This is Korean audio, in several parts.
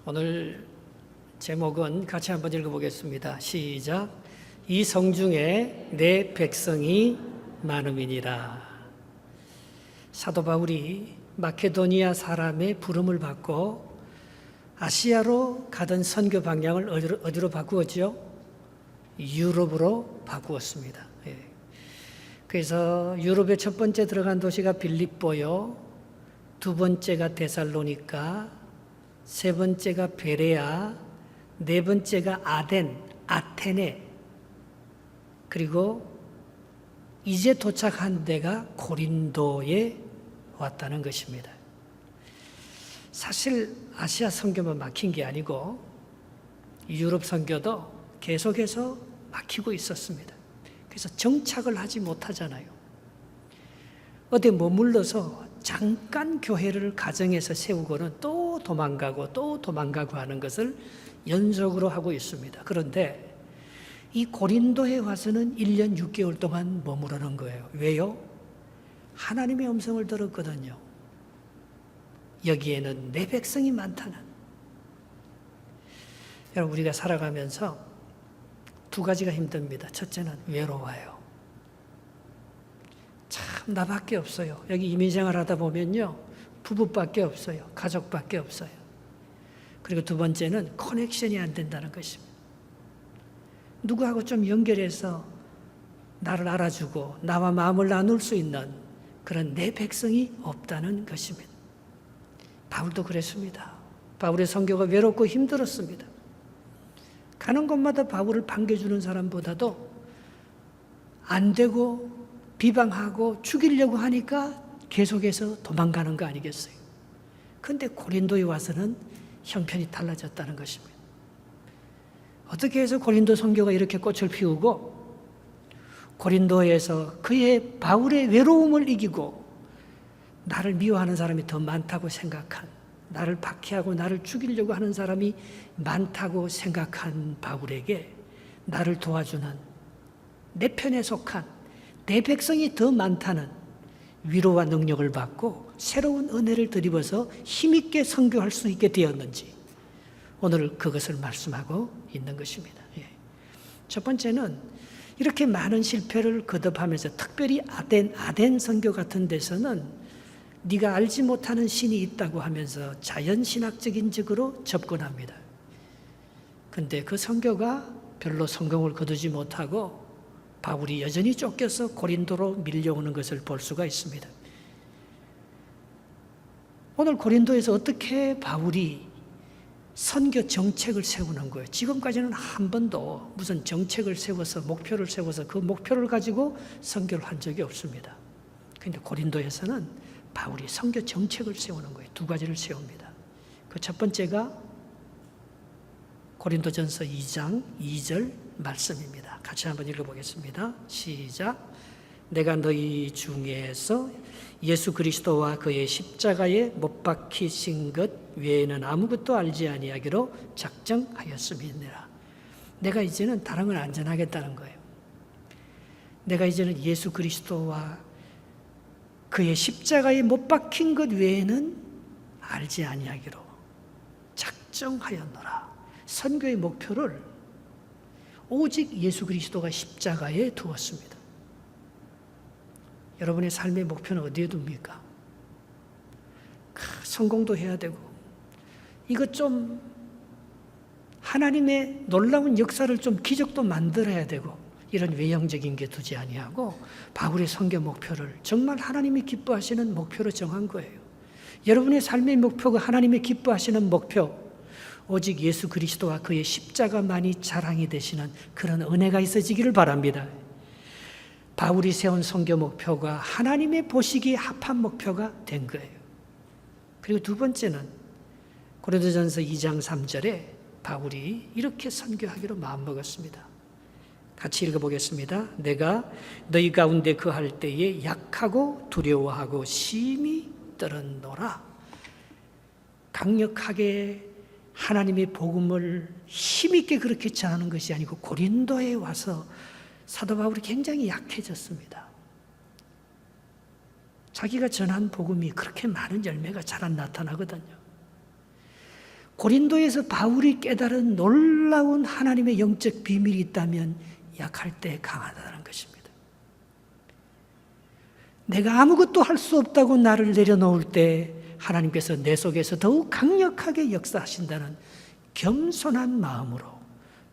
오늘 제목은 같이 한번 읽어보겠습니다. 시작. 이 성중에 내 백성이 많음이니라. 사도 바울이 마케도니아 사람의 부름을 받고 아시아로 가던 선교 방향을 어디로 바꾸었죠? 유럽으로 바꾸었습니다. 그래서 유럽의 첫 번째 들어간 도시가 빌립보요, 두 번째가 데살로니가, 세 번째가 베레아, 네 번째가 아테네, 그리고 이제 도착한 데가 고린도에 왔다는 것입니다. 사실 아시아 선교만 막힌 게 아니고 유럽 선교도 계속해서 막히고 있었습니다. 그래서 정착을 하지 못하잖아요. 어디 머물러서 잠깐 교회를 가정에서 세우고는 또 도망가고 하는 것을 연속으로 하고 있습니다. 그런데 이 고린도에 와서는 1년 6개월 동안 머무르는 거예요. 왜요? 하나님의 음성을 들었거든요. 여기에는 내 백성이 많다는. 여러분, 우리가 살아가면서 두 가지가 힘듭니다. 첫째는 외로워요. 참 나밖에 없어요. 여기 이민생활 하다 보면요, 부부밖에 없어요. 가족밖에 없어요. 그리고 두 번째는 커넥션이 안 된다는 것입니다. 누구하고 좀 연결해서 나를 알아주고 나와 마음을 나눌 수 있는 그런 내 백성이 없다는 것입니다. 바울도 그랬습니다. 바울의 선교가 외롭고 힘들었습니다. 가는 곳마다 바울을 반겨주는 사람보다도 안 되고 비방하고 죽이려고 하니까 계속해서 도망가는 거 아니겠어요? 그런데 고린도에 와서는 형편이 달라졌다는 것입니다. 어떻게 해서 고린도 선교가 이렇게 꽃을 피우고 고린도에서 바울의 외로움을 이기고 나를 미워하는 사람이 더 많다고 생각한, 나를 박해하고 나를 죽이려고 하는 사람이 많다고 생각한 바울에게 나를 도와주는, 내 편에 속한 내 백성이 더 많다는 위로와 능력을 받고 새로운 은혜를 드리면서 힘있게 선교할 수 있게 되었는지 오늘 그것을 말씀하고 있는 것입니다. 첫 번째는 이렇게 많은 실패를 거듭하면서 특별히 아덴 선교 같은 데서는 네가 알지 못하는 신이 있다고 하면서 자연신학적인 적으로 접근합니다. 그런데 그 선교가 별로 성공을 거두지 못하고 바울이 여전히 쫓겨서 고린도로 밀려오는 것을 볼 수가 있습니다. 오늘 고린도에서 어떻게 바울이 선교 정책을 세우는 거예요? 지금까지는 한 번도 무슨 정책을 세워서 목표를 세워서 그 목표를 가지고 선교를 한 적이 없습니다. 그런데 고린도에서는 바울이 선교 정책을 세우는 거예요. 두 가지를 세웁니다. 그 첫 번째가 고린도전서 2장 2절 말씀입니다. 같이 한번 읽어보겠습니다. 시작. 내가 너희 중에서 예수 그리스도와 그의 십자가에 못 박히신 것 외에는 아무것도 알지 아니하기로 작정하였음이니라. 내가 이제는 다른 걸 안 전하겠다는 거예요. 내가 이제는 예수 그리스도와 그의 십자가에 못 박힌 것 외에는 알지 아니하기로 작정하였노라. 선교의 목표를 오직 예수 그리스도가 십자가에 두었습니다. 여러분의 삶의 목표는 어디에 둡니까? 성공도 해야 되고, 이것 좀 하나님의 놀라운 역사를 좀 기적도 만들어야 되고, 이런 외형적인 게 두지 아니하고 바울의 선교 목표를 정말 하나님이 기뻐하시는 목표로 정한 거예요. 여러분의 삶의 목표가 하나님이 기뻐하시는 목표, 오직 예수 그리스도와 그의 십자가만이 자랑이 되시는 그런 은혜가 있어지기를 바랍니다. 바울이 세운 선교 목표가 하나님의 보시기에 합한 목표가 된 거예요. 그리고 두 번째는 고린도전서 2장 3절에 바울이 이렇게 선교하기로 마음먹었습니다. 같이 읽어보겠습니다. 내가 너희 가운데 거할 때에 약하고 두려워하고 심히 떨었노라. 강력하게 하나님의 복음을 힘있게 그렇게 전하는 것이 아니고 고린도에 와서 사도 바울이 굉장히 약해졌습니다. 자기가 전한 복음이 그렇게 많은 열매가 잘 안 나타나거든요. 고린도에서 바울이 깨달은 놀라운 하나님의 영적 비밀이 있다면 약할 때 강하다는 것입니다. 내가 아무것도 할 수 없다고 나를 내려놓을 때 하나님께서 내 속에서 더욱 강력하게 역사하신다는 겸손한 마음으로,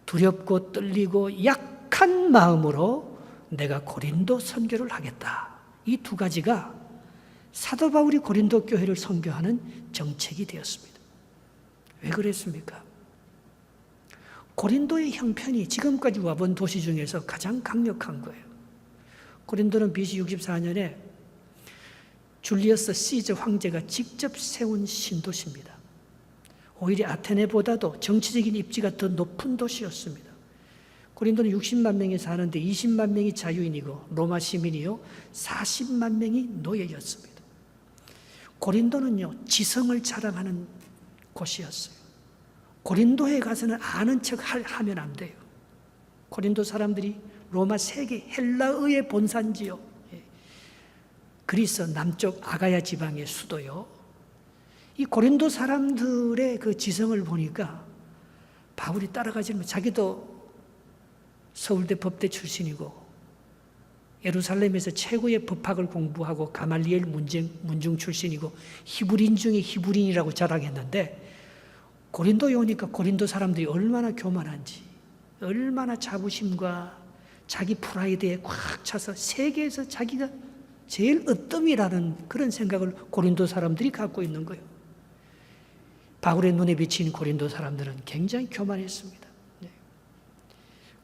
두렵고 떨리고 약한 마음으로 내가 고린도 선교를 하겠다. 이 두 가지가 사도 바울이 고린도 교회를 선교하는 정책이 되었습니다. 왜 그랬습니까? 고린도의 형편이 지금까지 와본 도시 중에서 가장 강력한 거예요. 고린도는 BC 64년에 줄리어스 시저 황제가 직접 세운 신도시입니다. 오히려 아테네보다도 정치적인 입지가 더 높은 도시였습니다. 고린도는 60만 명이 사는데 20만 명이 자유인이고 로마 시민이요 40만 명이 노예였습니다. 고린도는요 지성을 자랑하는 곳이었어요. 고린도에 가서는 아는 척 하면 안 돼요. 고린도 사람들이 로마 세계 헬라어의 본산지요. 그리스 남쪽 아가야 지방의 수도요. 이 고린도 사람들의 그 지성을 보니까 바울이 따라가지는 자기도 서울대 법대 출신이고 예루살렘에서 최고의 법학을 공부하고 가말리엘 문중 출신이고 히브리인 중에 히브리인이라고 자랑했는데 고린도에 오니까 고린도 사람들이 얼마나 교만한지, 얼마나 자부심과 자기 프라이드에 꽉 차서 세계에서 자기가 제일 으뜸이라는 그런 생각을 고린도 사람들이 갖고 있는 거예요. 바울의 눈에 비친 고린도 사람들은 굉장히 교만했습니다.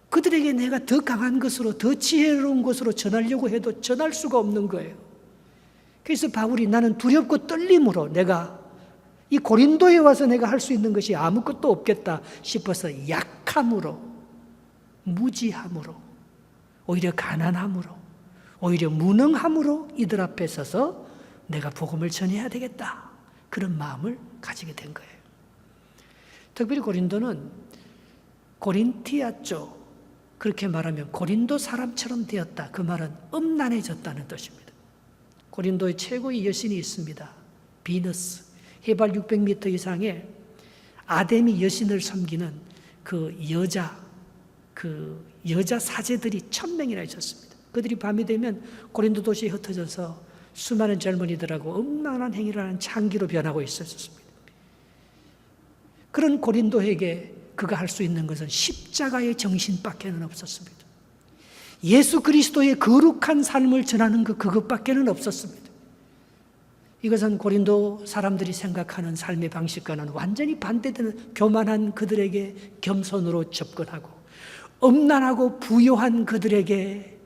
그들에게 내가 더 강한 것으로, 더 지혜로운 것으로 전하려고 해도 전할 수가 없는 거예요. 그래서 바울이 나는 두렵고 떨림으로 내가 이 고린도에 와서 내가 할 수 있는 것이 아무것도 없겠다 싶어서 약함으로, 무지함으로, 오히려 가난함으로, 오히려 무능함으로 이들 앞에 서서 내가 복음을 전해야 되겠다. 그런 마음을 가지게 된 거예요. 특별히 고린도는 고린티아 쪽, 그렇게 말하면 고린도 사람처럼 되었다. 그 말은 음란해졌다는 뜻입니다. 고린도의 최고의 여신이 있습니다. 비너스. 해발 600m 이상의 아데미 여신을 섬기는 그 여자 사제들이 1000명이나 있었습니다. 그들이 밤이 되면 고린도 도시에 흩어져서 수많은 젊은이들하고 음란한 행위를 하는 창기로 변하고 있었습니다. 그런 고린도에게 그가 할 수 있는 것은 십자가의 정신밖에는 없었습니다. 예수 그리스도의 거룩한 삶을 전하는 그것밖에는 없었습니다. 이것은 고린도 사람들이 생각하는 삶의 방식과는 완전히 반대되는 교만한 그들에게 겸손으로 접근하고 음란하고 부요한 그들에게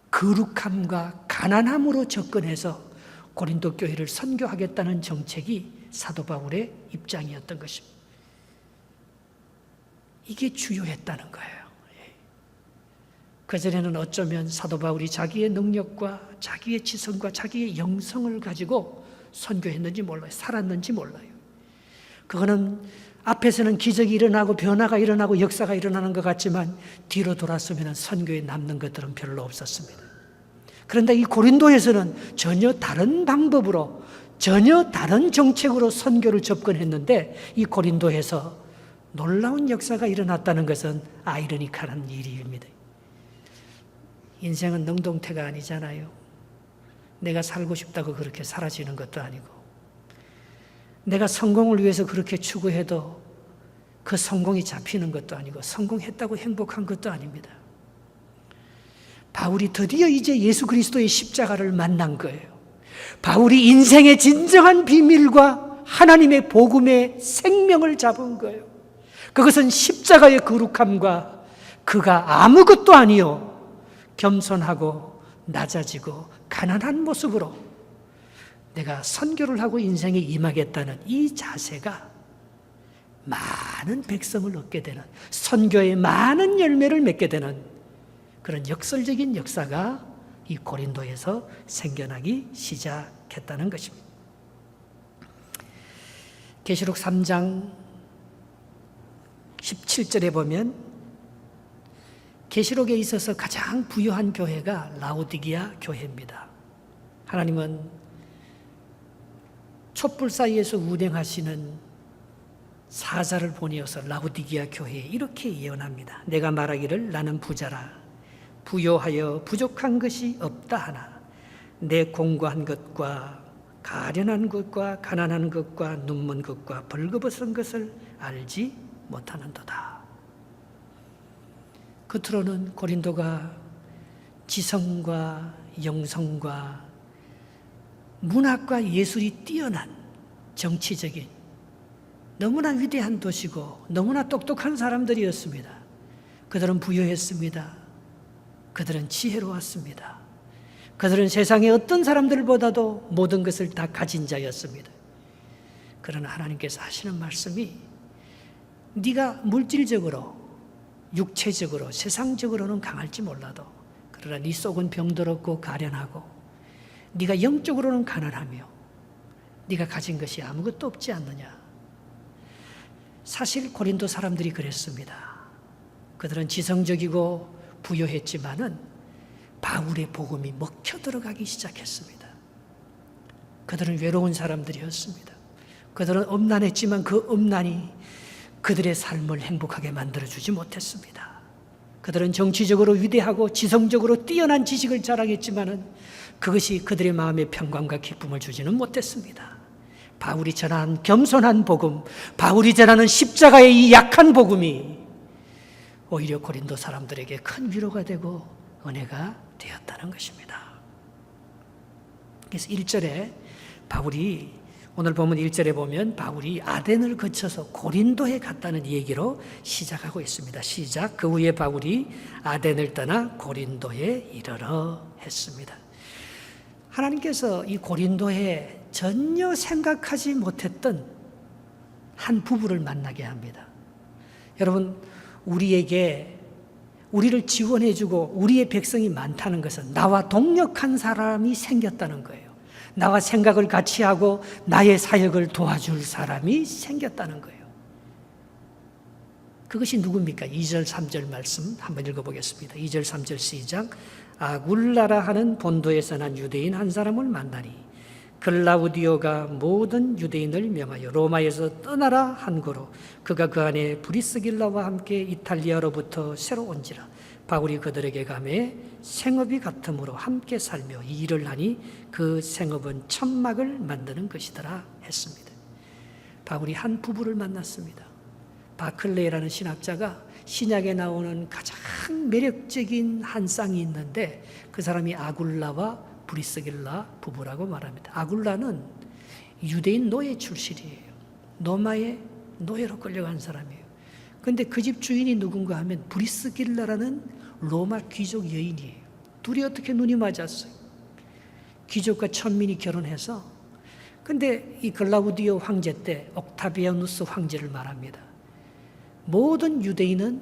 거룩함과 가난함으로 접근해서 고린도 교회를 선교하겠다는 정책이 사도 바울의 입장이었던 것입니다. 이게 주요했다는 거예요. 그전에는 어쩌면 사도 바울이 자기의 능력과 자기의 지성과 자기의 영성을 가지고 선교했는지 몰라요. 살았는지 몰라요. 그거는 앞에서는 기적이 일어나고 변화가 일어나고 역사가 일어나는 것 같지만 뒤로 돌아서면 선교에 남는 것들은 별로 없었습니다. 그런데 이 고린도에서는 전혀 다른 방법으로 전혀 다른 정책으로 선교를 접근했는데 이 고린도에서 놀라운 역사가 일어났다는 것은 아이러니컬한 일입니다. 인생은 능동태가 아니잖아요. 내가 살고 싶다고 그렇게 사라지는 것도 아니고 내가 성공을 위해서 그렇게 추구해도 그 성공이 잡히는 것도 아니고 성공했다고 행복한 것도 아닙니다. 바울이 드디어 이제 예수 그리스도의 십자가를 만난 거예요. 바울이 인생의 진정한 비밀과 하나님의 복음의 생명을 잡은 거예요. 그것은 십자가의 거룩함과 그가 아무것도 아니요 겸손하고 낮아지고 가난한 모습으로 내가 선교를 하고 인생에 임하겠다는 이 자세가 많은 백성을 얻게 되는, 선교의 많은 열매를 맺게 되는 그런 역설적인 역사가 이 고린도에서 생겨나기 시작했다는 것입니다. 계시록 3장 17절에 보면 계시록에 있어서 가장 부유한 교회가 라오디게아 교회입니다. 하나님은 촛불 사이에서 운행하시는 사자를 보내어서 라오디게아 교회에 이렇게 예언합니다. 내가 말하기를 나는 부자라 부요하여 부족한 것이 없다 하나 내 공고한 것과 가련한 것과 가난한 것과 눈먼 것과 벌거벗은 것을 알지 못하는도다. 겉으로는 고린도가 지성과 영성과 문학과 예술이 뛰어난 정치적인 너무나 위대한 도시고 너무나 똑똑한 사람들이었습니다. 그들은 부유했습니다. 그들은 지혜로웠습니다. 그들은 세상의 어떤 사람들보다도 모든 것을 다 가진 자였습니다. 그러나 하나님께서 하시는 말씀이 네가 물질적으로 육체적으로 세상적으로는 강할지 몰라도 그러나 네 속은 병들었고 가련하고 네가 영적으로는 가난하며 네가 가진 것이 아무것도 없지 않느냐. 사실 고린도 사람들이 그랬습니다. 그들은 지성적이고 부유했지만은 바울의 복음이 먹혀 들어가기 시작했습니다. 그들은 외로운 사람들이었습니다. 그들은 엄난했지만 그 엄난이 그들의 삶을 행복하게 만들어주지 못했습니다. 그들은 정치적으로 위대하고 지성적으로 뛰어난 지식을 자랑했지만은 그것이 그들의 마음에 평강과 기쁨을 주지는 못했습니다. 바울이 전한 겸손한 복음, 바울이 전하는 십자가의 이 약한 복음이 오히려 고린도 사람들에게 큰 위로가 되고 은혜가 되었다는 것입니다. 그래서 1절에 바울이 오늘 보면 1절에 보면 바울이 아덴을 거쳐서 고린도에 갔다는 얘기로 시작하고 있습니다. 시작. 그 후에 바울이 아덴을 떠나 고린도에 이르러 했습니다. 하나님께서 이 고린도에 전혀 생각하지 못했던 한 부부를 만나게 합니다. 여러분, 우리를 지원해주고 우리의 백성이 많다는 것은 나와 동력한 사람이 생겼다는 거예요. 나와 생각을 같이 하고 나의 사역을 도와줄 사람이 생겼다는 거예요. 그것이 누굽니까? 2절 3절 말씀 한번 읽어보겠습니다. 2절 3절 시작. 아굴라라 하는 본도에서 난 유대인 한 사람을 만나니 글라우디오가 모든 유대인을 명하여 로마에서 떠나라 한 고로 그가 그 안에 브리스길라와 함께 이탈리아로부터 새로 온지라. 바울이 그들에게 가매 생업이 같으므로 함께 살며 이 일을 하니 그 생업은 천막을 만드는 것이더라 했습니다. 바울이 한 부부를 만났습니다. 바클레이라는 신학자가 신약에 나오는 가장 매력적인 한 쌍이 있는데 그 사람이 아굴라와 브리스길라 부부라고 말합니다. 아굴라는 유대인 노예 출신이에요. 로마의 노예로 끌려간 사람이에요. 그런데 그 집 주인이 누군가 하면 브리스길라라는 로마 귀족 여인이에요. 둘이 어떻게 눈이 맞았어요? 귀족과 천민이 결혼해서. 근데 이 글라우디오 황제 때 옥타비아누스 황제를 말합니다. 모든 유대인은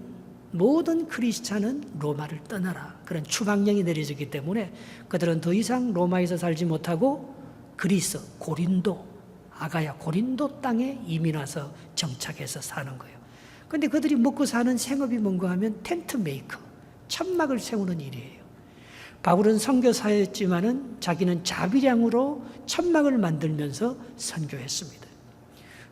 모든 크리스찬은 로마를 떠나라. 그런 추방령이 내려지기 때문에 그들은 더 이상 로마에서 살지 못하고 그리스, 고린도, 아가야 고린도 땅에 이민 와서 정착해서 사는 거예요. 그런데 그들이 먹고 사는 생업이 뭔가 하면 텐트 메이커, 천막을 세우는 일이에요. 바울은 선교사였지만은 자기는 자비량으로 천막을 만들면서 선교했습니다.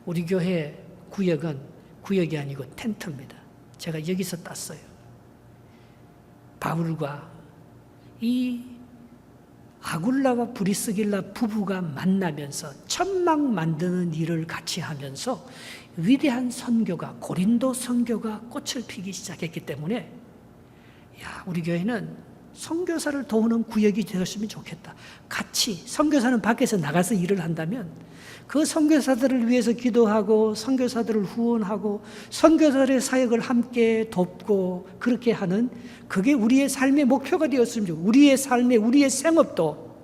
우리 교회 구역이 아니고 텐트입니다. 제가 여기서 땄어요. 바울과 이 아굴라와 브리스길라 부부가 만나면서 천막 만드는 일을 같이 하면서 위대한 선교가 고린도 선교가 꽃을 피기 시작했기 때문에 우리 교회는 선교사를 도우는 구역이 되었으면 좋겠다. 같이 선교사는 밖에서 나가서 일을 한다면 그 선교사들을 위해서 기도하고 선교사들을 후원하고 선교사들의 사역을 함께 돕고 그렇게 하는 그게 우리의 삶의 목표가 되었으면 좋겠다. 우리의 생업도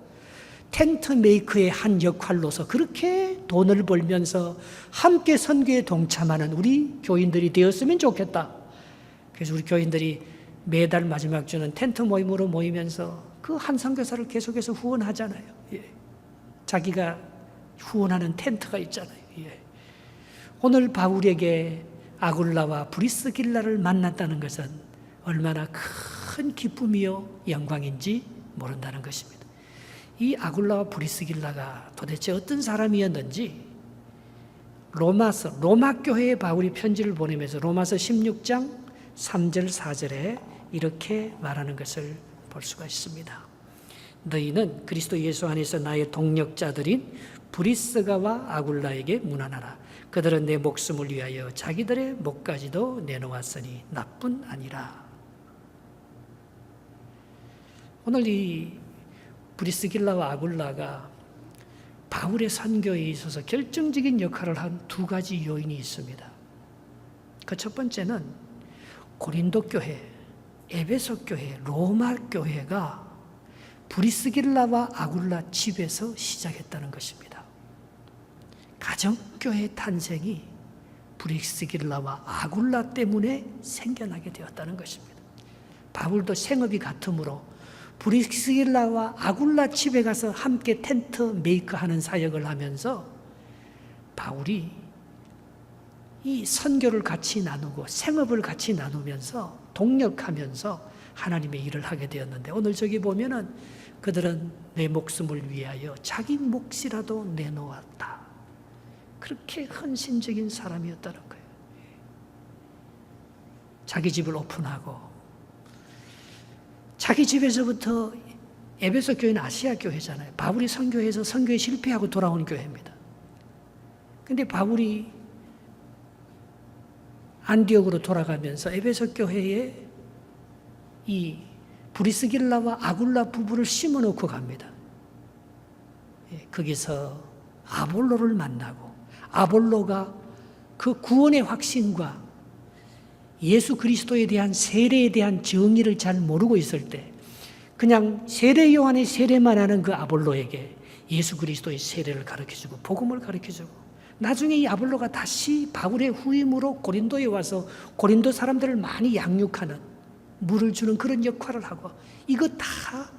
텐트 메이커의 한 역할로서 그렇게 돈을 벌면서 함께 선교에 동참하는 우리 교인들이 되었으면 좋겠다. 그래서 우리 교인들이 매달 마지막 주는 텐트 모임으로 모이면서 그 한 선교사를 계속해서 후원하잖아요. 자기가 후원하는 텐트가 있잖아요. 오늘 바울에게 아굴라와 브리스길라를 만났다는 것은 얼마나 큰 기쁨이요 영광인지 모른다는 것입니다. 이 아굴라와 브리스길라가 도대체 어떤 사람이었는지 로마 교회에 바울이 편지를 보내면서 로마서 16장 3절 4절에 이렇게 말하는 것을 볼 수가 있습니다. 너희는 그리스도 예수 안에서 나의 동력자들인 브리스가와 아굴라에게 문안하라. 그들은 내 목숨을 위하여 자기들의 목까지도 내놓았으니 나뿐 아니라. 오늘 이 브리스길라와 아굴라가 바울의 선교에 있어서 결정적인 역할을 한 두 가지 요인이 있습니다. 그 첫 번째는 고린도 교회, 에베소 교회, 로마 교회가 브리스길라와 아굴라 집에서 시작했다는 것입니다. 가정교회 탄생이 브리스길라와 아굴라 때문에 생겨나게 되었다는 것입니다. 바울도 생업이 같으므로 브리스길라와 아굴라 집에 가서 함께 텐트 메이크하는 사역을 하면서 바울이 이 선교를 같이 나누고 생업을 같이 나누면서 동력하면서 하나님의 일을 하게 되었는데, 오늘 저기 보면은 그들은 내 목숨을 위하여 자기 몫이라도 내놓았다. 그렇게 헌신적인 사람이었다는 거예요. 자기 집을 오픈하고, 자기 집에서부터, 에베소 교회는 아시아 교회잖아요. 바울이 선교해서 선교에 실패하고 돌아온 교회입니다. 근데 바울이 안디옥으로 돌아가면서 에베소 교회에 이 브리스길라와 아굴라 부부를 심어놓고 갑니다. 거기서 아볼로를 만나고, 아볼로가 그 구원의 확신과 예수 그리스도에 대한 세례에 대한 정의를 잘 모르고 있을 때 그냥 세례 요한의 세례만 하는 그 아볼로에게 예수 그리스도의 세례를 가르쳐주고 복음을 가르쳐주고, 나중에 이 아볼로가 다시 바울의 후임으로 고린도에 와서 고린도 사람들을 많이 양육하는, 물을 주는 그런 역할을 하고, 이거 다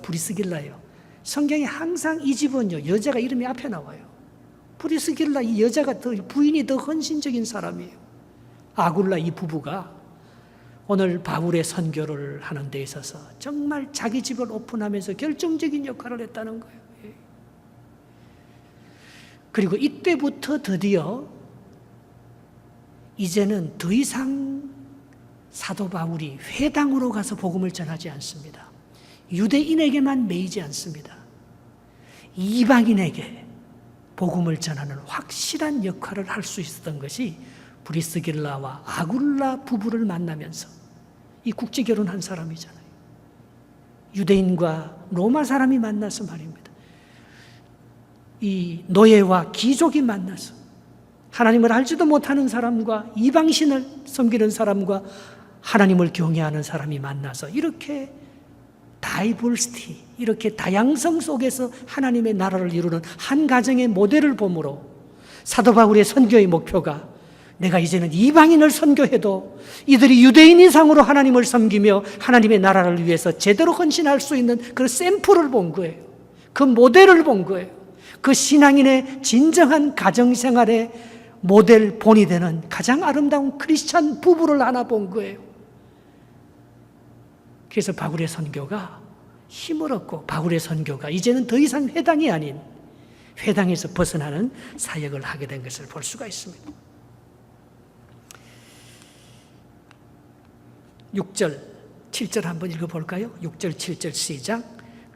브리스길라예요. 성경에 항상 이 집은요, 여자가 이름이 앞에 나와요. 브리스길라, 이 여자가 부인이 더 헌신적인 사람이에요. 아굴라 이 부부가 오늘 바울의 선교를 하는 데 있어서 정말 자기 집을 오픈하면서 결정적인 역할을 했다는 거예요. 그리고 이때부터 드디어 이제는 더 이상 사도 바울이 회당으로 가서 복음을 전하지 않습니다. 유대인에게만 매이지 않습니다. 이방인에게 복음을 전하는 확실한 역할을 할 수 있었던 것이 브리스길라와 아굴라 부부를 만나면서, 이 국제 결혼한 사람이잖아요. 유대인과 로마 사람이 만나서 말입니다. 이 노예와 귀족이 만나서, 하나님을 알지도 못하는 사람과 이방신을 섬기는 사람과 하나님을 경외하는 사람이 만나서 이렇게 다이버시티, 이렇게 다양성 속에서 하나님의 나라를 이루는 한 가정의 모델을 보므로 사도 바울의 선교의 목표가, 내가 이제는 이방인을 선교해도 이들이 유대인 이상으로 하나님을 섬기며 하나님의 나라를 위해서 제대로 헌신할 수 있는 그 샘플을 본 거예요. 그 모델을 본 거예요. 그 신앙인의 진정한 가정생활의 모델 본이 되는 가장 아름다운 크리스찬 부부를 하나 본 거예요. 그래서 바울의 선교가 힘을 얻고, 바울의 선교가 이제는 더 이상 회당이 아닌 회당에서 벗어나는 사역을 하게 된 것을 볼 수가 있습니다. 6절, 7절 한번 읽어볼까요? 6절, 7절 시작.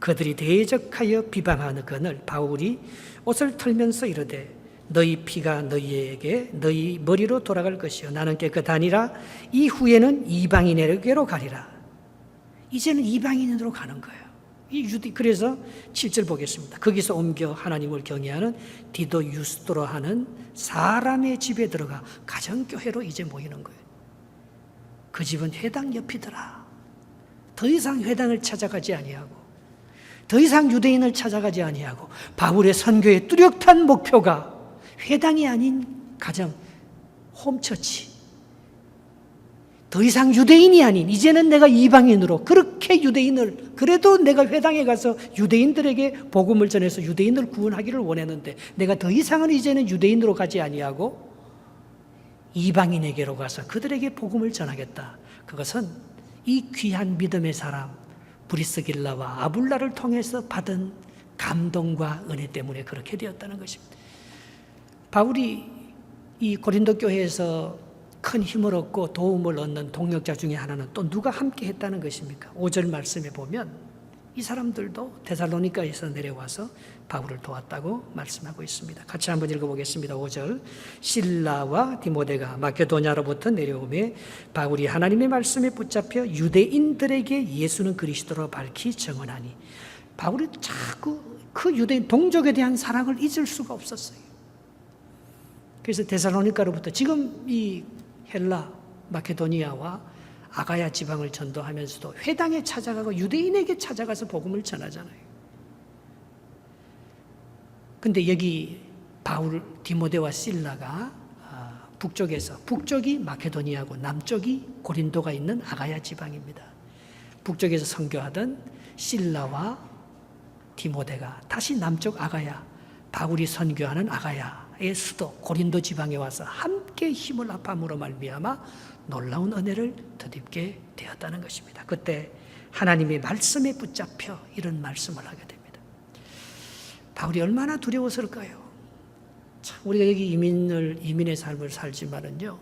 그들이 대적하여 비방하거늘 바울이 옷을 털면서 이르되 너희 피가 너희에게 너희 머리로 돌아갈 것이요 나는 깨끗하니라. 이후에는 이방인에게로 가리라. 이제는 이방인으로 가는 거예요. 그래서 7절 보겠습니다. 거기서 옮겨 하나님을 경외하는 디도 유스도로 하는 사람의 집에 들어가 가정교회로 이제 모이는 거예요. 그 집은 회당 옆이더라. 더 이상 회당을 찾아가지 아니하고, 더 이상 유대인을 찾아가지 아니하고, 바울의 선교의 뚜렷한 목표가 회당이 아닌 가정, 홈처치, 더 이상 유대인이 아닌 이제는 내가 이방인으로, 그렇게 유대인을, 그래도 내가 회당에 가서 유대인들에게 복음을 전해서 유대인을 구원하기를 원했는데 내가 더 이상은 이제는 유대인으로 가지 아니하고 이방인에게로 가서 그들에게 복음을 전하겠다. 그것은 이 귀한 믿음의 사람 브리스길라와 아굴라를 통해서 받은 감동과 은혜 때문에 그렇게 되었다는 것입니다. 바울이 이 고린도 교회에서 큰 힘을 얻고 도움을 얻는 동력자 중에 하나는 또 누가 함께 했다는 것입니까? 5절 말씀에 보면 이 사람들도 데살로니가에서 내려와서 바울을 도왔다고 말씀하고 있습니다. 같이 한번 읽어보겠습니다. 5절 실라와 디모데가 마케도냐로부터 내려오매 바울이 하나님의 말씀에 붙잡혀 유대인들에게 예수는 그리스도로 밝히 증언하니 바울이 자꾸 그 유대인 동족에 대한 사랑을 잊을 수가 없었어요. 그래서 데살로니가로부터 지금 이 헬라, 마케도니아와 아가야 지방을 전도하면서도 회당에 찾아가고 유대인에게 찾아가서 복음을 전하잖아요. 근데 여기 바울, 디모데와 실라가 북쪽이 마케도니아고 남쪽이 고린도가 있는 아가야 지방입니다. 북쪽에서 선교하던 실라와 디모데가 다시 남쪽 아가야, 바울이 선교하는 아가야의 수도 고린도 지방에 와서 함께 힘을 합함으로 말미암아 놀라운 은혜를 덧입게 되었다는 것입니다. 그때 하나님의 말씀에 붙잡혀 이런 말씀을 하게 됩니다. 바울이 얼마나 두려웠을까요? 참, 우리가 여기 이민의 삶을 살지만은요,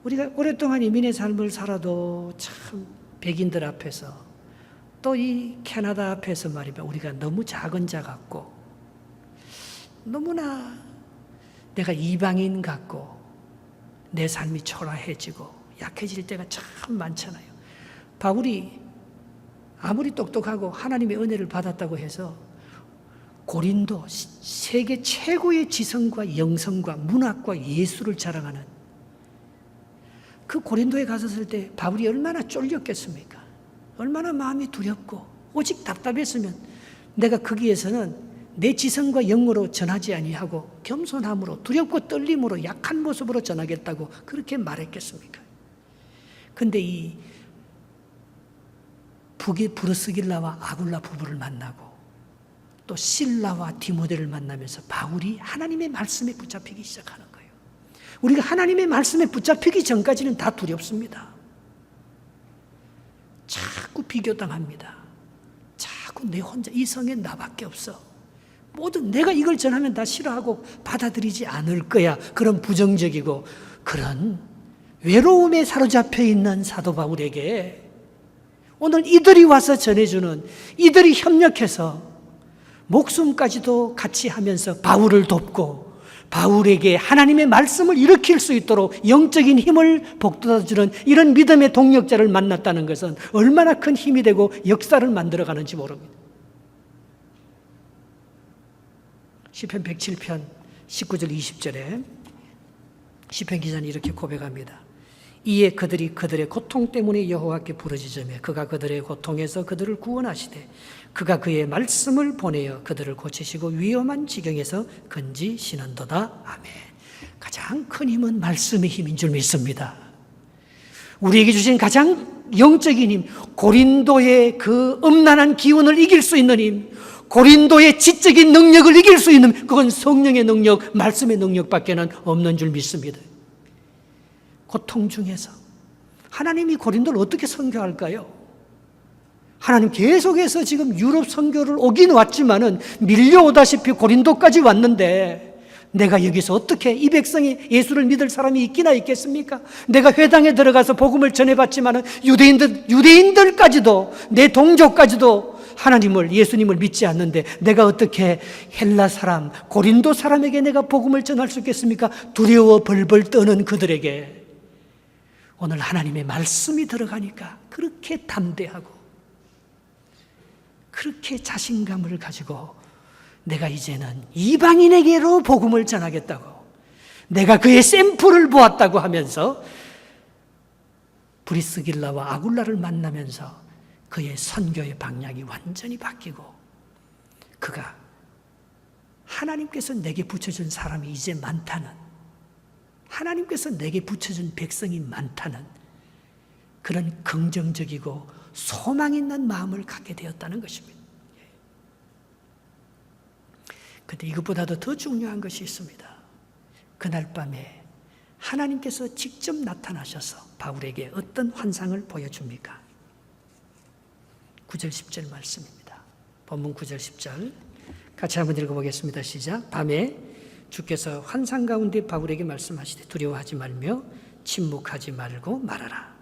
우리가 오랫동안 이민의 삶을 살아도 참 백인들 앞에서 또 이 캐나다 앞에서 말이면 우리가 너무 작은 자 같고 너무나 내가 이방인 같고 내 삶이 초라해지고 약해질 때가 참 많잖아요. 바울이 아무리 똑똑하고 하나님의 은혜를 받았다고 해서 고린도 세계 최고의 지성과 영성과 문학과 예술을 자랑하는 그 고린도에 갔었을 때 바울이 얼마나 쫄렸겠습니까? 얼마나 마음이 두렵고 오직 답답했으면 내가 거기에서는 내 지성과 영으로 전하지 아니하고 겸손함으로 두렵고 떨림으로 약한 모습으로 전하겠다고 그렇게 말했겠습니까? 근데 이 북의 브르스길라와 아굴라 부부를 만나고 또 실라와 디모데를 만나면서 바울이 하나님의 말씀에 붙잡히기 시작하는 거예요. 우리가 하나님의 말씀에 붙잡히기 전까지는 다 두렵습니다. 자꾸 비교당합니다. 자꾸 내 혼자 이 성에 나밖에 없어. 모든 내가 이걸 전하면 다 싫어하고 받아들이지 않을 거야. 그런 부정적이고 그런 외로움에 사로잡혀 있는 사도 바울에게 오늘 이들이 와서 전해주는, 이들이 협력해서 목숨까지도 같이 하면서 바울을 돕고 바울에게 하나님의 말씀을 일으킬 수 있도록 영적인 힘을 북돋아주는 이런 믿음의 동력자를 만났다는 것은 얼마나 큰 힘이 되고 역사를 만들어가는지 모릅니다. 시편 107편 19절 20절에 시편 기자는 이렇게 고백합니다. 이에 그들이 그들의 고통 때문에 여호와께 부르짖으며 그가 그들의 고통에서 그들을 구원하시되 그가 그의 말씀을 보내어 그들을 고치시고 위험한 지경에서 건지시는도다. 아멘. 가장 큰 힘은 말씀의 힘인 줄 믿습니다. 우리에게 주신 가장 영적인 힘, 고린도의 그 음란한 기운을 이길 수 있는 힘, 고린도의 지적인 능력을 이길 수 있는, 그건 성령의 능력, 말씀의 능력밖에는 없는 줄 믿습니다. 고통 중에서 하나님이 고린도를 어떻게 선교할까요? 하나님 계속해서 지금 유럽 선교를 오긴 왔지만은 밀려오다시피 고린도까지 왔는데 내가 여기서 어떻게 이 백성이 예수를 믿을 사람이 있기나 있겠습니까? 내가 회당에 들어가서 복음을 전해봤지만은 유대인들까지도 내 동족까지도 하나님을, 예수님을 믿지 않는데 내가 어떻게 헬라 사람, 고린도 사람에게 내가 복음을 전할 수 있겠습니까? 두려워 벌벌 떠는 그들에게 오늘 하나님의 말씀이 들어가니까 그렇게 담대하고 그렇게 자신감을 가지고 내가 이제는 이방인에게로 복음을 전하겠다고, 내가 그의 샘플을 보았다고 하면서 브리스길라와 아굴라를 만나면서 그의 선교의 방향이 완전히 바뀌고 그가 하나님께서 내게 붙여준 사람이 이제 많다는, 하나님께서 내게 붙여준 백성이 많다는 그런 긍정적이고 소망 있는 마음을 갖게 되었다는 것입니다. 그런데 이것보다도 더 중요한 것이 있습니다. 그날 밤에 하나님께서 직접 나타나셔서 바울에게 어떤 환상을 보여줍니까? 9절 10절 말씀입니다. 본문 9절 10절 같이 한번 읽어보겠습니다. 시작. 밤에 주께서 환상 가운데 바울에게 말씀하시되 두려워하지 말며 침묵하지 말고 말하라.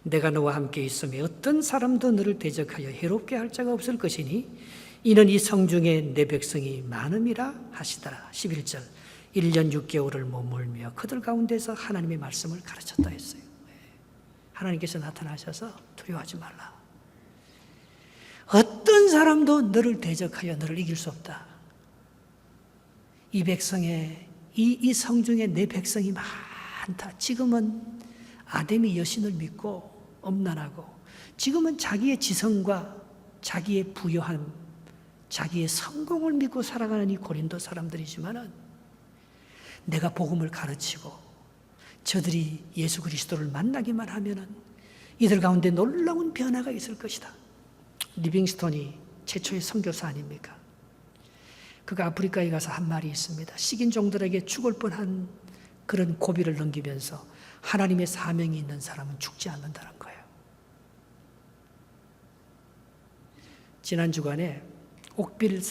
내가 너와 함께 있으며 어떤 사람도 너를 대적하여 해롭게 할 자가 없을 것이니 이는 이 성중에 내 백성이 많음이라 하시더라. 11절 1년 6개월을 머물며 그들 가운데서 하나님의 말씀을 가르쳤다 했어요. 하나님께서 나타나셔서 두려워하지 말라. 어떤 사람도 너를 대적하여 너를 이길 수 없다. 이 백성에 이 성중에 내 백성이 많다. 지금은 아담이 여신을 믿고 엄란하고 지금은 자기의 지성과 자기의 부요함, 자기의 성공을 믿고 살아가는 이 고린도 사람들이지만은 내가 복음을 가르치고 저들이 예수 그리스도를 만나기만 하면은 이들 가운데 놀라운 변화가 있을 것이다. 리빙스톤이 최초의 선교사 아닙니까? 그가 아프리카에 가서 한 말이 있습니다. 식인종들에게 죽을 뻔한 그런 고비를 넘기면서 하나님의 사명이 있는 사람은 죽지 않는다는 거예요. 지난 주간에 옥빌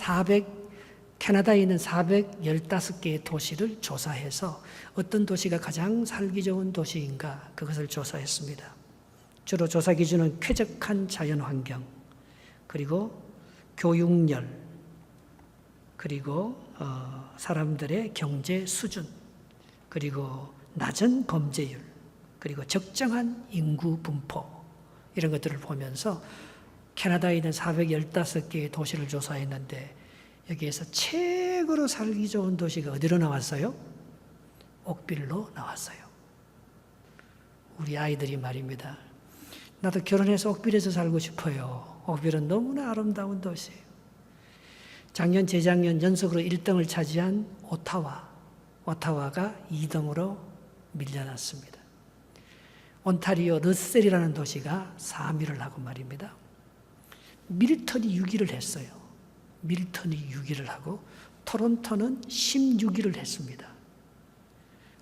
캐나다에 있는 415개의 도시를 조사해서 어떤 도시가 가장 살기 좋은 도시인가 그것을 조사했습니다. 주로 조사 기준은 쾌적한 자연환경, 그리고 교육열, 그리고 사람들의 경제 수준, 그리고 낮은 범죄율, 그리고 적정한 인구 분포 이런 것들을 보면서 캐나다에 있는 415개의 도시를 조사했는데 여기에서 최고로 살기 좋은 도시가 어디로 나왔어요? 옥빌로 나왔어요. 우리 아이들이 말입니다. 나도 결혼해서 옥빌에서 살고 싶어요. 옥빌은 너무나 아름다운 도시예요. 작년, 재작년 연속으로 1등을 차지한 오타와가 2등으로 밀려났습니다. 온타리오 러셀이라는 도시가 3위를 하고 말입니다. 밀턴이 6위를 했어요. 밀턴이 6위를 하고 토론토는 16위를 했습니다.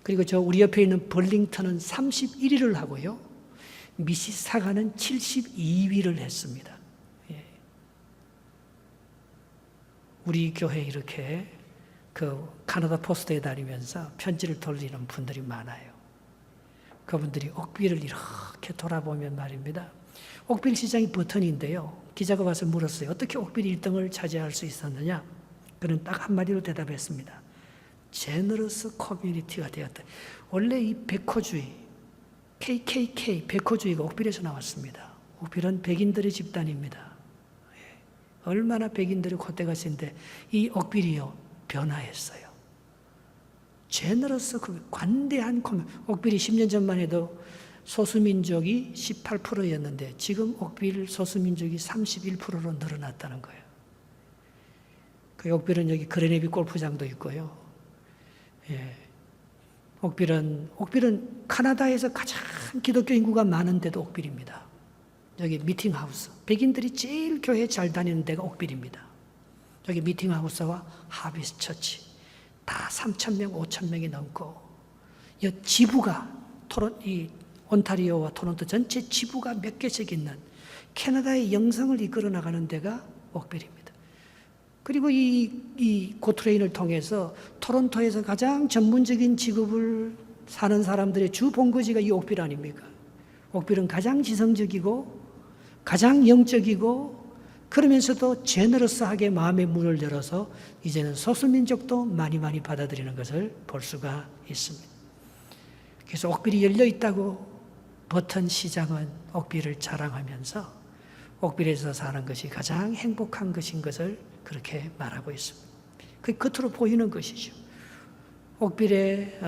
그리고 우리 옆에 있는 벌링턴은 31위를 하고요. 미시사가는 72위를 했습니다. 예. 우리 교회 이렇게 카나다 포스트에 다니면서 편지를 돌리는 분들이 많아요. 그분들이 옥빌을 이렇게 돌아보면 말입니다. 옥빌 시장이 버튼인데요. 기자가 와서 물었어요. 어떻게 옥빌 1등을 차지할 수 있었느냐? 그는 딱 한마디로 대답했습니다. 제너러스 커뮤니티가 되었다. 원래 이 백호주의, KKK 백호주의가 옥빌에서 나왔습니다. 옥빌은 백인들의 집단입니다. 얼마나 백인들이 콧대가 센데 이 옥빌이요 변화했어요. 제너러스 관대한 옥빌이 10년 전만 해도 소수민족이 18%였는데 지금 옥빌 소수민족이 31%로 늘어났다는 거예요. 그 옥빌은 여기 그레네비 골프장도 있고요. 예. 옥빌은 카나다에서 가장 기독교 인구가 많은데도 옥빌입니다. 여기 미팅하우스. 백인들이 제일 교회 잘 다니는 데가 옥빌입니다. 여기 미팅하우스와 하비스 처치. 다 3,000명, 5,000명이 넘고, 이 지부가, 온타리오와 토론토 전체 지부가 몇 개씩 있는 캐나다의 영성을 이끌어 나가는 데가 옥빌입니다. 그리고 이 고트레인을 통해서 토론토에서 가장 전문적인 직업을 사는 사람들의 주 본거지가 이 옥빌 아닙니까? 옥빌은 가장 지성적이고 가장 영적이고 그러면서도 제너러스하게 마음의 문을 열어서 이제는 소수민족도 많이 받아들이는 것을 볼 수가 있습니다. 그래서 옥빌이 열려 있다고 버튼 시장은 옥빌을 자랑하면서 옥빌에서 사는 것이 가장 행복한 것인 것을 그렇게 말하고 있습니다. 그게 겉으로 보이는 것이죠. 옥빌의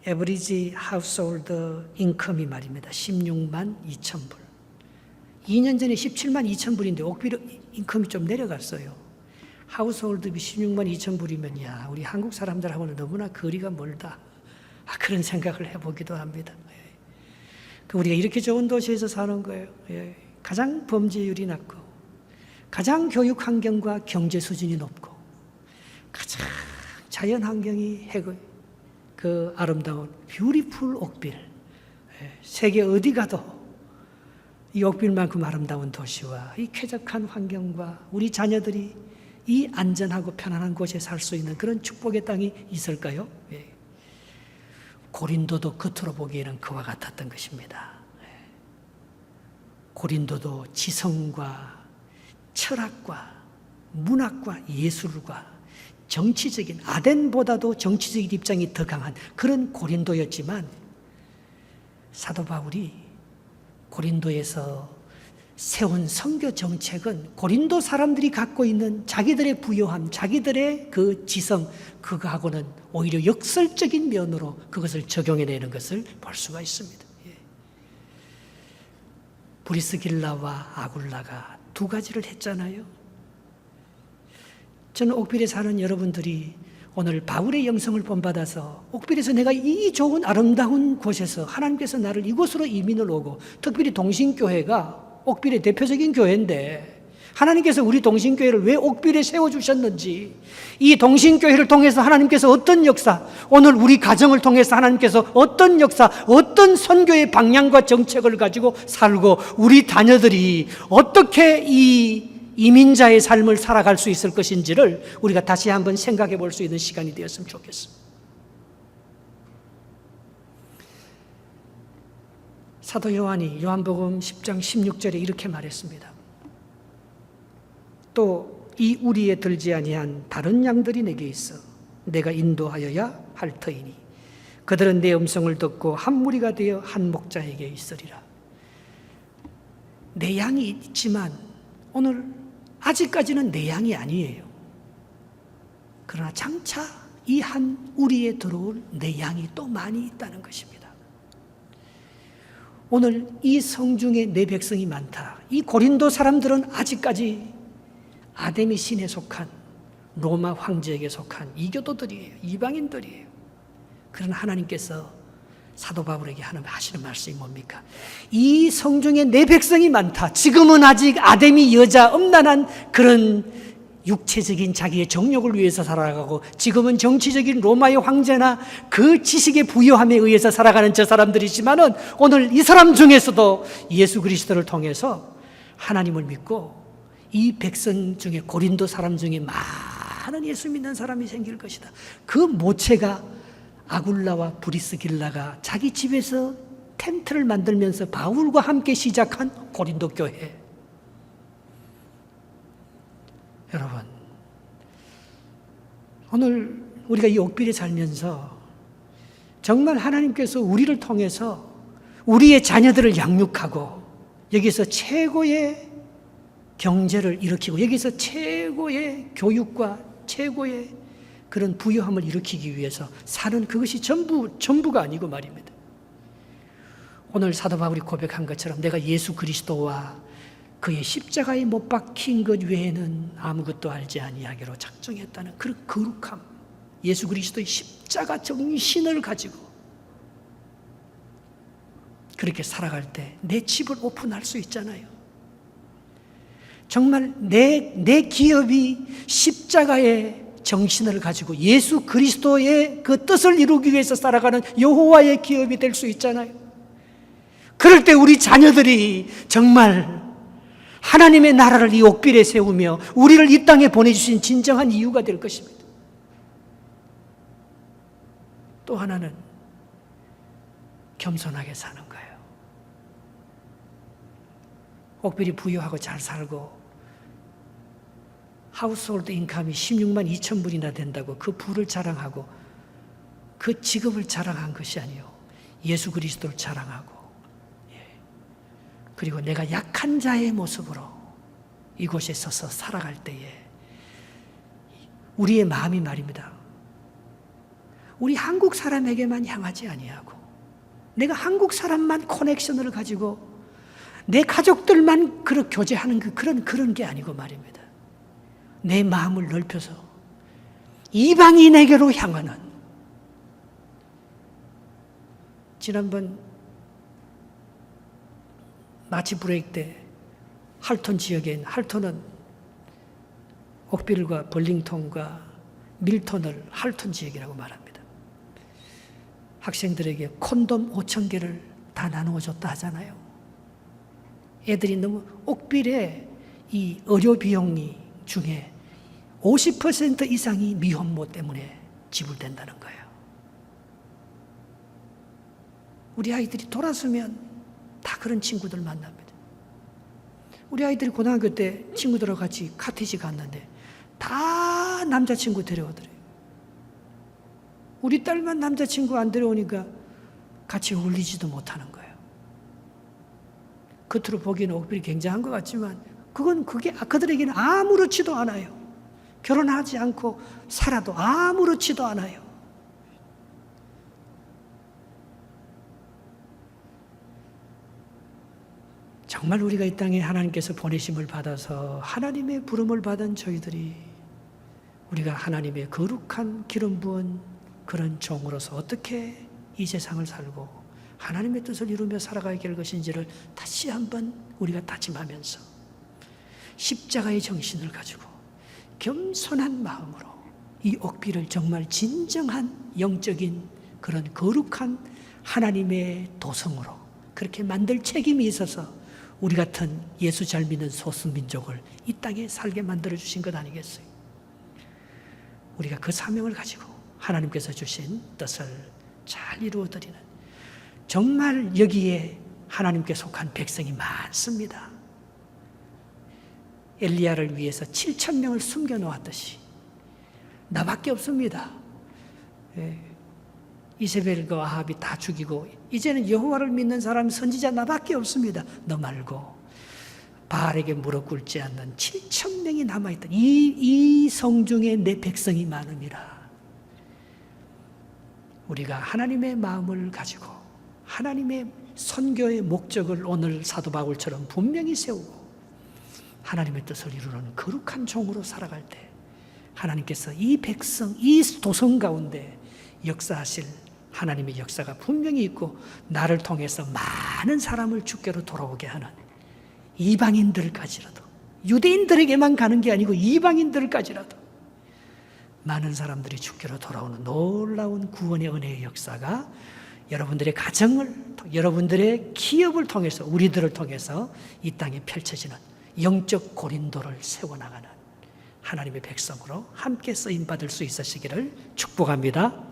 에버리지 하우스홀드 인컴이 말입니다. 16만 2천 불. 2년 전에 17만 2천 불인데 옥빌 인컴이 좀 내려갔어요. 하우스홀드비 16만 2천 불이면 야 우리 한국 사람들하고는 너무나 거리가 멀다. 그런 생각을 해보기도 합니다. 우리가 이렇게 좋은 도시에서 사는 거예요. 가장 범죄율이 낮고 가장 교육 환경과 경제 수준이 높고 가장 자연 환경이 그 아름다운 뷰티풀 옥빌. 세계 어디 가도 이 옥빌만큼 아름다운 도시와 이 쾌적한 환경과 우리 자녀들이 이 안전하고 편안한 곳에 살 수 있는 그런 축복의 땅이 있을까요? 예. 고린도도 겉으로 보기에는 그와 같았던 것입니다. 고린도도 지성과 철학과 문학과 예술과 정치적인, 아덴보다도 정치적인 입장이 더 강한 그런 고린도였지만, 사도 바울이 고린도에서 세운 선교 정책은 고린도 사람들이 갖고 있는 자기들의 부요함, 자기들의 그 지성, 그거하고는 오히려 역설적인 면으로 그것을 적용해내는 것을 볼 수가 있습니다. 브리스길라와 아굴라가 두 가지를 했잖아요. 저는 옥빌에 사는 여러분들이 오늘 바울의 영성을 본받아서 옥빌에서 내가 이 좋은 아름다운 곳에서 하나님께서 나를 이곳으로 이민을 오고, 특별히 동신교회가 옥빌의 대표적인 교회인데 하나님께서 우리 동신교회를 왜 옥빌에 세워주셨는지, 이 동신교회를 통해서 하나님께서 어떤 역사, 오늘 우리 가정을 통해서 하나님께서 어떤 역사, 어떤 선교의 방향과 정책을 가지고 살고, 우리 자녀들이 어떻게 이 이민자의 삶을 살아갈 수 있을 것인지를 우리가 다시 한번 생각해 볼 수 있는 시간이 되었으면 좋겠습니다. 사도 요한이 요한복음 10장 16절에 이렇게 말했습니다. 또 이 우리에 들지 아니한 다른 양들이 내게 있어 내가 인도하여야 할 터이니 그들은 내 음성을 듣고 한 무리가 되어 한 목자에게 있으리라. 내 양이 있지만 오늘 아직까지는 내 양이 아니에요. 그러나 장차 이 한 우리에 들어올 내 양이 또 많이 있다는 것입니다. 오늘 이 성중에 내 백성이 많다. 이 고린도 사람들은 아직까지 아데미 신에 속한 로마 황제에게 속한 이교도들이에요. 이방인들이에요. 그러나 하나님께서 사도 바울에게 하시는 말씀이 뭡니까? 이 성중에 내 백성이 많다. 지금은 아직 아데미 여자 음란한 그런 육체적인 자기의 정욕을 위해서 살아가고, 지금은 정치적인 로마의 황제나 그 지식의 부요함에 의해서 살아가는 저 사람들이지만은, 오늘 이 사람 중에서도 예수 그리스도를 통해서 하나님을 믿고 이 백성 중에, 고린도 사람 중에 많은 예수 믿는 사람이 생길 것이다. 그 모체가 아굴라와 브리스길라가 자기 집에서 텐트를 만들면서 바울과 함께 시작한 고린도 교회. 여러분, 오늘 우리가 이 옥빌에 살면서 정말 하나님께서 우리를 통해서 우리의 자녀들을 양육하고, 여기서 최고의 경제를 일으키고, 여기서 최고의 교육과 최고의 그런 부유함을 일으키기 위해서 사는, 그것이 전부가 아니고 말입니다. 오늘 사도 바울이 고백한 것처럼 내가 예수 그리스도와 그의 십자가에 못 박힌 것 외에는 아무것도 알지 아니하기로 작정했다는 그런 거룩함, 예수 그리스도의 십자가 정신을 가지고 그렇게 살아갈 때 내 집을 오픈할 수 있잖아요. 정말 내 기업이 십자가의 정신을 가지고 예수 그리스도의 그 뜻을 이루기 위해서 살아가는 여호와의 기업이 될 수 있잖아요. 그럴 때 우리 자녀들이 정말 하나님의 나라를 이 옥빌에 세우며 우리를 이 땅에 보내주신 진정한 이유가 될 것입니다. 또 하나는 겸손하게 사는 거예요. 옥빌이 부유하고 잘 살고 하우스홀드 인컴이 16만 2천 불이나 된다고 그 부를 자랑하고 그 직업을 자랑한 것이 아니요, 예수 그리스도를 자랑하고, 그리고 내가 약한 자의 모습으로 이곳에 서서 살아갈 때에 우리의 마음이 말입니다, 우리 한국 사람에게만 향하지 아니하고, 내가 한국 사람만 커넥션을 가지고 내 가족들만 교제하는 그런 게 아니고 말입니다. 내 마음을 넓혀서 이방인에게로 향하는. 지난번 마치 브레이크 때 할턴 지역에 있는, 할턴은 옥빌과 벌링턴과 밀턴을 할턴 지역이라고 말합니다. 학생들에게 콘돔 5천 개를 다 나누어 줬다 하잖아요. 애들이 너무 옥빌의 이 의료 비용이 중에 50% 이상이 미혼모 때문에 지불된다는 거예요. 우리 아이들이 돌아서면 다 그런 친구들 만납니다. 우리 아이들이 고등학교 때 친구들하고 같이 카티지 갔는데 다 남자친구 데려오더래요. 우리 딸만 남자친구 안 데려오니까 같이 어울리지도 못하는 거예요. 겉으로 보기에는 옥bil이 굉장한 것 같지만 그게 그들에게는 아무렇지도 않아요. 결혼하지 않고 살아도 아무렇지도 않아요. 정말 우리가 이 땅에 하나님께서 보내심을 받아서 하나님의 부름을 받은 저희들이 우리가 하나님의 거룩한 기름 부은 그런 종으로서 어떻게 이 세상을 살고 하나님의 뜻을 이루며 살아가야 할 것인지를 다시 한번 우리가 다짐하면서 십자가의 정신을 가지고 겸손한 마음으로 이 옥비를 정말 진정한 영적인 그런 거룩한 하나님의 도성으로 그렇게 만들 책임이 있어서 우리 같은 예수 잘 믿는 소수민족을 이 땅에 살게 만들어 주신 것 아니겠어요? 우리가 그 사명을 가지고 하나님께서 주신 뜻을 잘 이루어드리는 정말 여기에 하나님께 속한 백성이 많습니다. 엘리야를 위해서 7,000명을 숨겨놓았듯이 나밖에 없습니다. 이세벨과 아합이 다 죽이고 이제는 여호와를 믿는 사람 선지자 나밖에 없습니다. 너 말고 바알에게 무릎 꿇지 않는 7,000명이 남아있다. 이 성중에 내 백성이 많음이라. 우리가 하나님의 마음을 가지고 하나님의 선교의 목적을 오늘 사도 바울처럼 분명히 세우고 하나님의 뜻을 이루는 거룩한 종으로 살아갈 때 하나님께서 이 백성, 이 도성 가운데 역사하실 하나님의 역사가 분명히 있고 나를 통해서 많은 사람을 주께로 돌아오게 하는 이방인들까지라도 유대인들에게만 가는 게 아니고 이방인들까지라도 많은 사람들이 주께로 돌아오는 놀라운 구원의 은혜의 역사가 여러분들의 가정을, 여러분들의 기업을 통해서 우리들을 통해서 이 땅에 펼쳐지는 영적 고린도를 세워나가는 하나님의 백성으로 함께 쓰임받을 수 있으시기를 축복합니다.